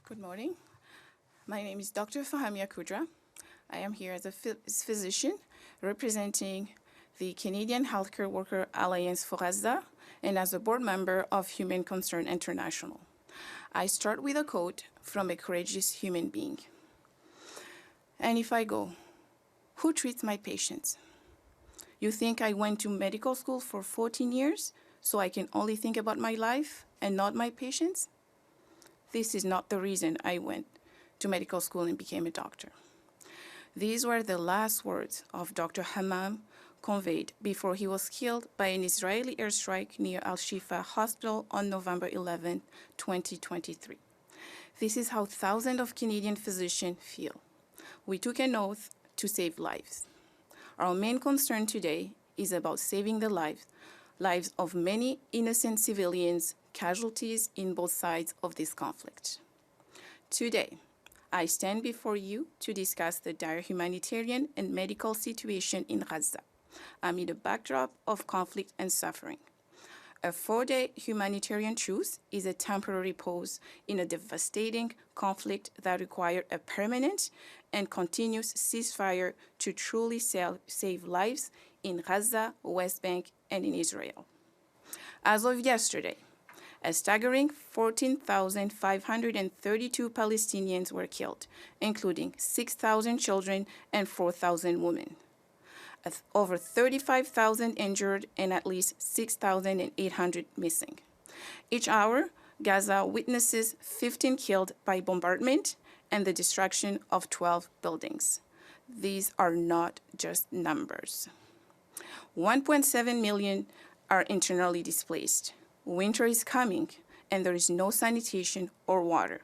Good morning. My name is Dr. Fahamia Koudra. I am here as a physician representing the Canadian Healthcare Worker Alliance for Gaza and as a board member of Human Concern International. I start with a quote from a courageous human being. And if I go, who treats my patients? You think I went to medical school for 14 years so I can only think about my life and not my patients? This is not the reason I went to medical school and became a doctor. These were the last words of Dr. Hammam conveyed before he was killed by an Israeli airstrike near Al-Shifa Hospital on November 11, 2023. This is how thousands of Canadian physicians feel. We took an oath to save lives. Our main concern today is about saving the lives of many innocent civilians, casualties in both sides of this conflict. Today, I stand before you to discuss the dire humanitarian and medical situation in Gaza amid a backdrop of conflict and suffering. A 4-day humanitarian truce is a temporary pause in a devastating conflict that requires a permanent and continuous ceasefire to truly save lives in Gaza, West Bank, and in Israel. As of yesterday, a staggering 14,532 Palestinians were killed, including 6,000 children and 4,000 women. Over 35,000 injured and at least 6,800 missing. Each hour, Gaza witnesses 15 killed by bombardment and the destruction of 12 buildings. These are not just numbers. 1.7 million are internally displaced. Winter is coming, and there is no sanitation or water.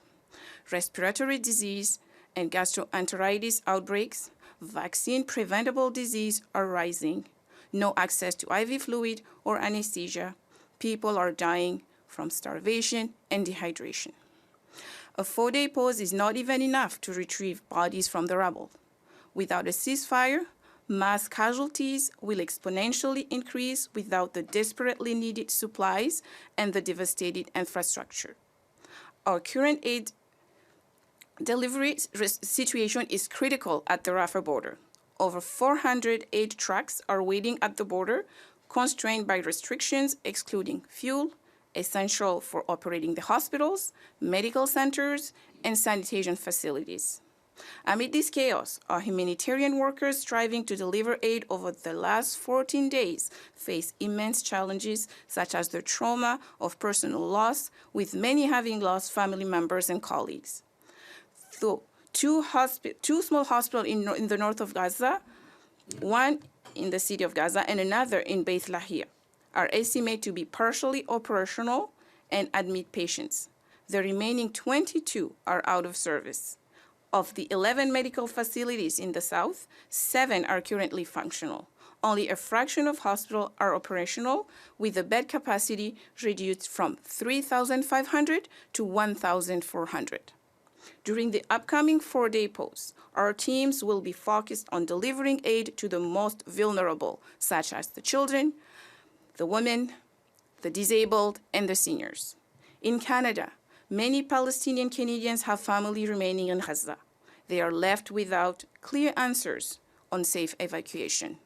Respiratory disease and gastroenteritis outbreaks, vaccine-preventable disease are rising, no access to IV fluid or anesthesia. People are dying from starvation and dehydration. A 4-day pause is not even enough to retrieve bodies from the rubble. Without a ceasefire, mass casualties will exponentially increase without the desperately needed supplies and the devastated infrastructure. Our current aid delivery situation is critical at the Rafah border. Over 400 aid trucks are waiting at the border, constrained by restrictions excluding fuel, essential for operating the hospitals, medical centers, and sanitation facilities. Amid this chaos, our humanitarian workers striving to deliver aid over the last 14 days face immense challenges, such as the trauma of personal loss, with many having lost family members and colleagues. So, two small hospitals in the north of Gaza, one in the city of Gaza and another in Beit Lahia, are estimated to be partially operational and admit patients. The remaining 22 are out of service. Of the 11 medical facilities in the south, 7 are currently functional. Only a fraction of hospitals are operational, with the bed capacity reduced from 3,500 to 1,400. During the upcoming 4-day pause, our teams will be focused on delivering aid to the most vulnerable, such as the children, the women, the disabled, and the seniors. In Canada, many Palestinian Canadians have family remaining in Gaza. They are left without clear answers on safe evacuation.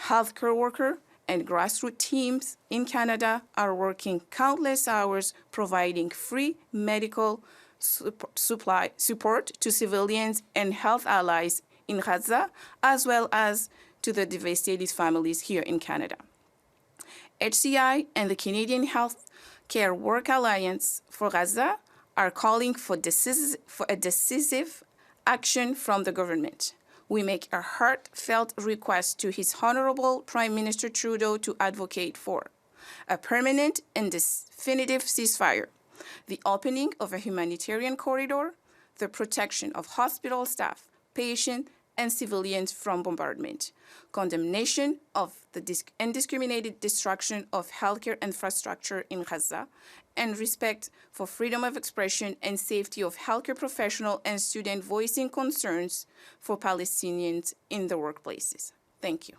Healthcare workers and grassroots teams in Canada are working countless hours providing free medical support to civilians and health allies in Gaza, as well as to the devastated families here in Canada. HCI and the Canadian Health Care Work Alliance for Gaza are calling for a decisive action from the government. We make a heartfelt request to His Honorable Prime Minister Trudeau to advocate for a permanent and definitive ceasefire, the opening of a humanitarian corridor, the protection of hospital staff, patients, and civilians from bombardment, condemnation of the indiscriminated destruction of healthcare infrastructure in Gaza, and respect for freedom of expression and safety of healthcare professionals and students voicing concerns for Palestinians in the workplaces. Thank you.